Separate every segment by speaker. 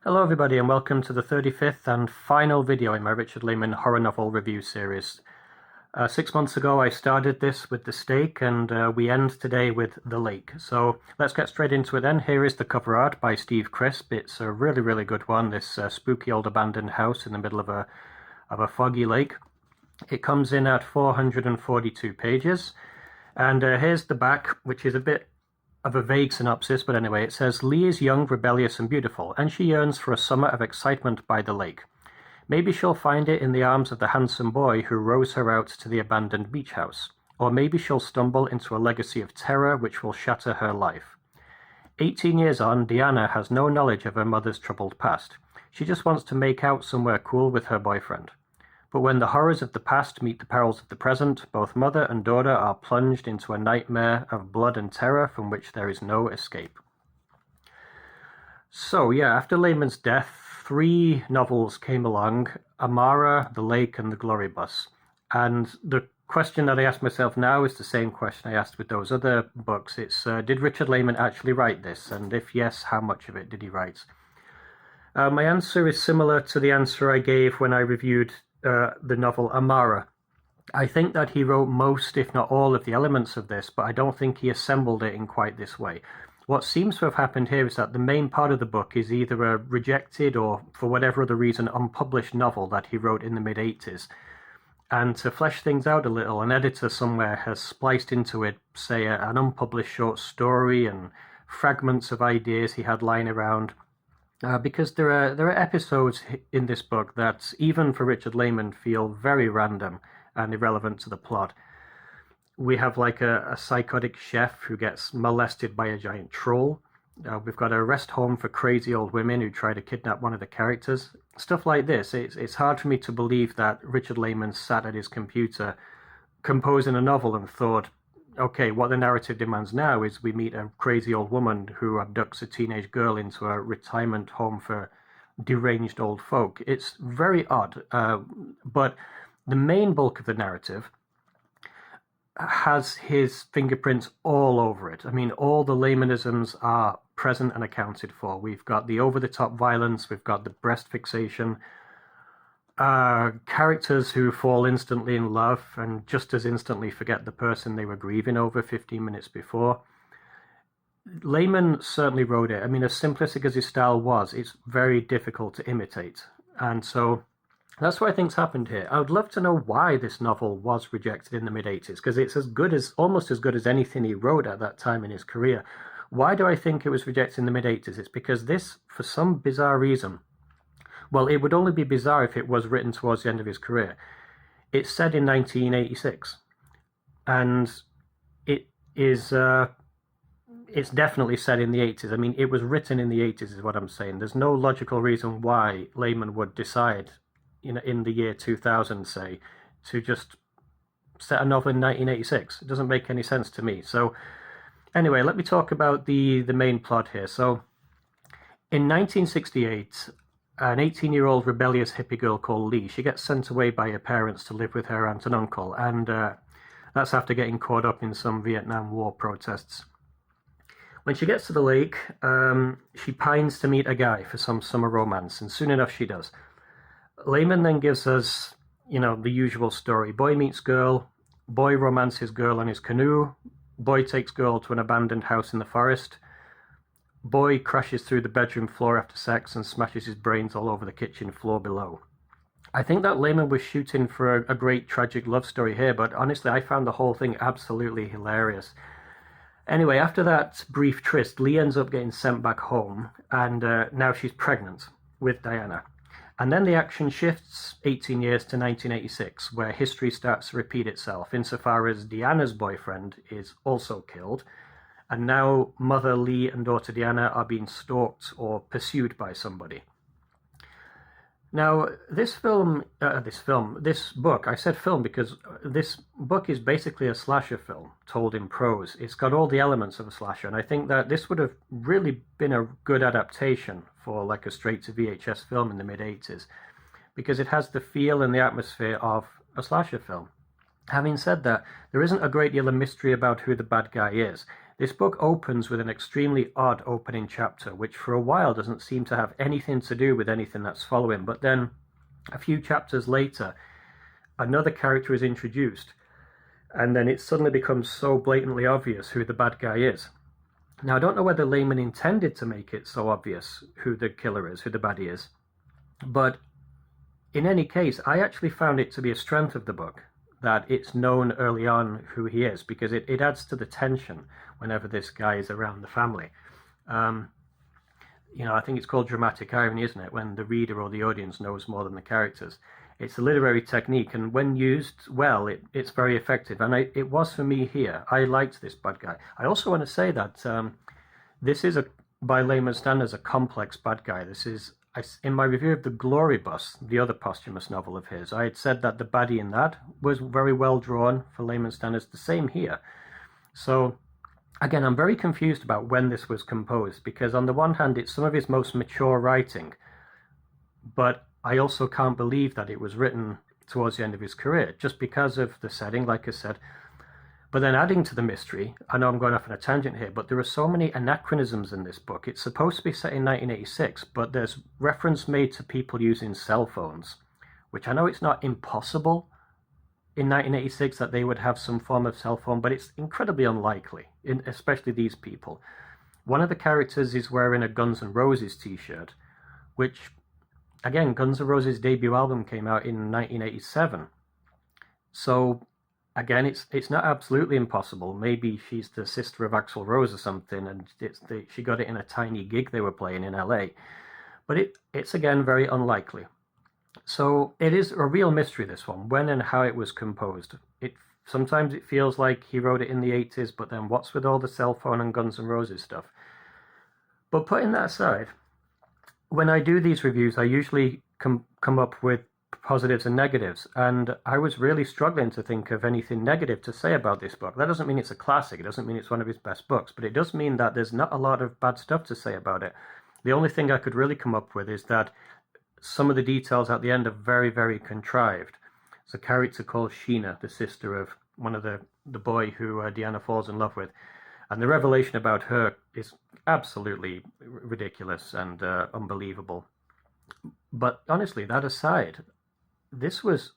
Speaker 1: Hello everybody and welcome to the 35th and final video in my Richard Laymon horror novel review series. 6 months ago I started this with The Stake and we end today with The Lake. So let's get straight into it then. Here is the cover art by Steve Crisp. It's a really good one, this spooky old abandoned house in the middle of a foggy lake. It comes in at 442 pages and here's the back, which is a bit of a vague synopsis, but anyway, it says, Lee is young, rebellious, and beautiful, and she yearns for a summer of excitement by the lake. Maybe she'll find it in the arms of the handsome boy who rows her out to the abandoned beach house, or maybe she'll stumble into a legacy of terror which will shatter her life. 18 years on, Deanna has no knowledge of her mother's troubled past. She just wants to make out somewhere cool with her boyfriend. But when the horrors of the past meet the perils of the present, both mother and daughter are plunged into a nightmare of blood and terror from which there is no escape. So yeah, after Laymon's death, 3 novels came along, Amara, The Lake, and The Glory Bus. And the question that I ask myself now is the same question I asked with those other books. It's, did Richard Laymon actually write this? And if yes, how much of it did he write? My answer is similar to the answer I gave when I reviewed the novel Amara. I think that he wrote most, if not all, of the elements of this, but I don't think he assembled it in quite this way. What seems to have happened here is that the main part of the book is either a rejected or, for whatever other reason, unpublished novel that he wrote in the mid-80s. And to flesh things out a little, an editor somewhere has spliced into it, say, an unpublished short story and fragments of ideas he had lying around. Because there are episodes in this book that, even for Richard Laymon, feel very random and irrelevant to the plot. We have like a psychotic chef who gets molested by a giant troll. We've got a rest home for crazy old women who try to kidnap one of the characters. Stuff like this. It's hard for me to believe that Richard Laymon sat at his computer composing a novel and thought, okay, what the narrative demands now is we meet a crazy old woman who abducts a teenage girl into a retirement home for deranged old folk. It's very odd, but the main bulk of the narrative has his fingerprints all over it. I mean, all the Laymonisms are present and accounted for. We've got the over-the-top violence, we've got the breast fixation, characters who fall instantly in love and just as instantly forget the person they were grieving over 15 minutes before. Laymon certainly wrote it. I mean, as simplistic as his style was, it's very difficult to imitate. And so that's what I think's happened here. I would love to know why this novel was rejected in the mid-80s, because it's almost as good as anything he wrote at that time in his career. Why do I think it was rejected in the mid-80s? It's because this, for some bizarre reason, well, it would only be bizarre if it was written towards the end of his career. It's set in 1986, and it is it's definitely set in the 80s. I mean, it was written in the 80s is what I'm saying. There's no logical reason why Laymon would decide in the year 2000, say, to just set a novel in 1986. It doesn't make any sense to me. So anyway, let me talk about the main plot here. So in 1968, an 18-year-old rebellious hippie girl called Lee, she gets sent away by her parents to live with her aunt and uncle, and that's after getting caught up in some Vietnam War protests. When she gets to the lake, she pines to meet a guy for some summer romance, and soon enough she does. Laymon then gives us, the usual story. Boy meets girl, boy romances girl on his canoe, boy takes girl to an abandoned house in the forest, boy crashes through the bedroom floor after sex and smashes his brains all over the kitchen floor below. I think that Laymon was shooting for a great tragic love story here, but honestly, I found the whole thing absolutely hilarious. Anyway, after that brief tryst, Lee ends up getting sent back home, and now she's pregnant with Diana. And then the action shifts 18 years to 1986, where history starts to repeat itself, insofar as Diana's boyfriend is also killed, and now mother Lee and daughter Diana are being stalked or pursued by somebody. Now, this book, I said film because this book is basically a slasher film told in prose. It's got all the elements of a slasher, and I think that this would have really been a good adaptation for like a straight-to-VHS film in the mid-80s, because it has the feel and the atmosphere of a slasher film. Having said that, there isn't a great deal of mystery about who the bad guy is. This book opens with an extremely odd opening chapter, which for a while doesn't seem to have anything to do with anything that's following. But then a few chapters later, another character is introduced, and then it suddenly becomes so blatantly obvious who the bad guy is. Now, I don't know whether Laymon intended to make it so obvious who the killer is, who the baddie is, but in any case, I actually found it to be a strength of the book that it's known early on who he is, because it adds to the tension whenever this guy is around the family. I think it's called dramatic irony, isn't it? When the reader or the audience knows more than the characters. It's a literary technique, and when used well, it's very effective. And it was for me here. I liked this bad guy. I also want to say that this is, by Laymon's standards, a complex bad guy. This is, in my review of The Glory Bus, the other posthumous novel of his, I had said that the baddie in that was very well drawn for Laymon's standards. The same here. So, again, I'm very confused about when this was composed, because on the one hand, it's some of his most mature writing, but I also can't believe that it was written towards the end of his career, just because of the setting, like I said. But then adding to the mystery, I know I'm going off on a tangent here, but there are so many anachronisms in this book. It's supposed to be set in 1986, but there's reference made to people using cell phones, which I know it's not impossible in 1986 that they would have some form of cell phone, but it's incredibly unlikely, especially these people. One of the characters is wearing a Guns N' Roses t-shirt, which, again, Guns N' Roses' debut album came out in 1987. So, again, it's not absolutely impossible. Maybe she's the sister of Axl Rose or something, and she got it in a tiny gig they were playing in LA. But it's again, very unlikely. So it is a real mystery, this one, when and how it was composed. Sometimes it feels like he wrote it in the 80s, but then what's with all the cell phone and Guns N' Roses stuff? But putting that aside, when I do these reviews, I usually come up with positives and negatives, and I was really struggling to think of anything negative to say about this book. That doesn't mean it's a classic, it doesn't mean it's one of his best books, but it does mean that there's not a lot of bad stuff to say about it. The only thing I could really come up with is that some of the details at the end are very, very contrived. There's a character called Sheena, the sister of one of the boy who Deanna falls in love with, and the revelation about her is absolutely ridiculous and unbelievable. But honestly, that aside, this was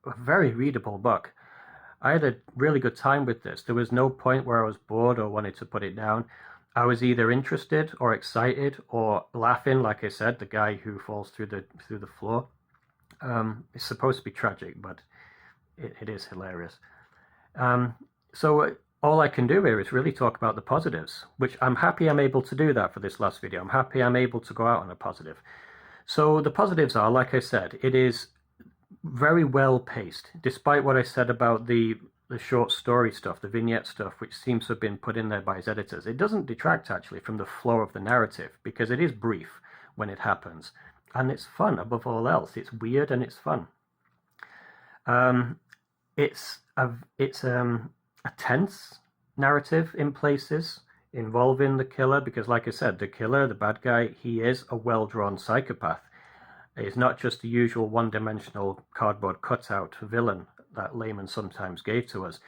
Speaker 1: a very readable book. I had a really good time with this. There was no point where I was bored or wanted to put it down. I was either interested or excited or laughing, like I said, the guy who falls through the floor. It's supposed to be tragic, but it is hilarious. So all I can do here is really talk about the positives, which I'm happy I'm able to do that for this last video. I'm happy I'm able to go out on a positive. So the positives are, like I said, it is very well paced, despite what I said about the short story stuff, the vignette stuff, which seems to have been put in there by his editors. It doesn't detract actually from the flow of the narrative, because it is brief when it happens, and it's fun above all else. It's weird and it's fun. It's a tense narrative in places involving the killer, because like I said, the killer, the bad guy, he is a well-drawn psychopath. He's not just the usual one-dimensional cardboard cutout villain that Laymon sometimes gave to us.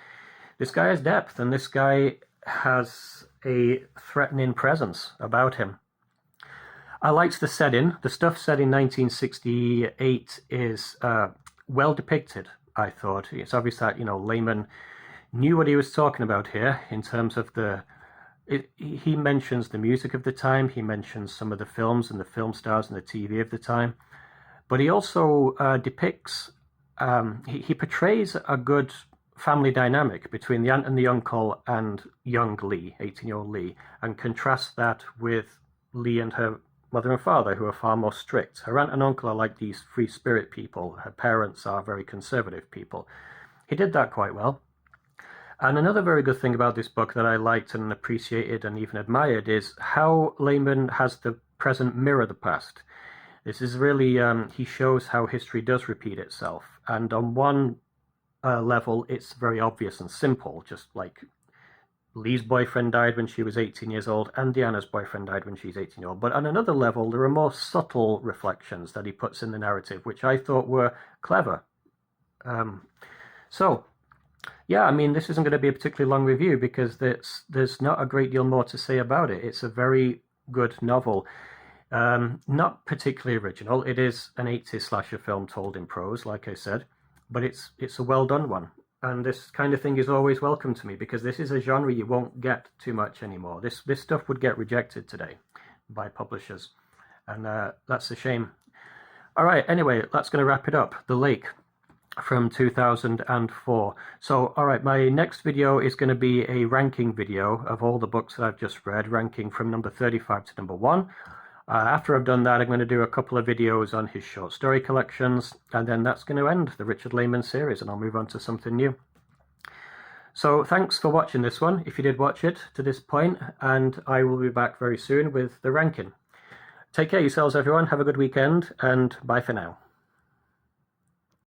Speaker 1: This guy has depth, and this guy has a threatening presence about him. I liked the setting. The stuff set in 1968 is well depicted, I thought. It's obvious that, Laymon knew what he was talking about here in terms of he mentions the music of the time, he mentions some of the films and the film stars and the TV of the time, but he also depicts, he portrays a good family dynamic between the aunt and the uncle and young Lee, 18-year-old Lee, and contrasts that with Lee and her mother and father, who are far more strict. Her aunt and uncle are like these free spirit people. Her parents are very conservative people. He did that quite well. And another very good thing about this book that I liked and appreciated and even admired is how Laymon has the present mirror the past. This is really, he shows how history does repeat itself. And on one level, it's very obvious and simple, just like Lee's boyfriend died when she was 18 years old, and Deanna's boyfriend died when she's 18 years old. But on another level, there are more subtle reflections that he puts in the narrative, which I thought were clever. So, Yeah, I mean, this isn't going to be a particularly long review because there's not a great deal more to say about it. It's a very good novel. Not particularly original. It is an 80s slasher film told in prose, like I said, but it's a well done one. And this kind of thing is always welcome to me because this is a genre you won't get too much anymore. This stuff would get rejected today by publishers, and that's a shame. All right, anyway, that's going to wrap it up. The Lake from 2004. So, all right, my next video is going to be a ranking video of all the books that I've just read, ranking from number 35 to number 1. After I've done that, I'm going to do a couple of videos on his short story collections, and then that's going to end the Richard Laymon series, and I'll move on to something new. So thanks for watching this one, if you did watch it to this point, and I will be back very soon with the ranking. Take care of yourselves, everyone. Have a good weekend, and bye for now.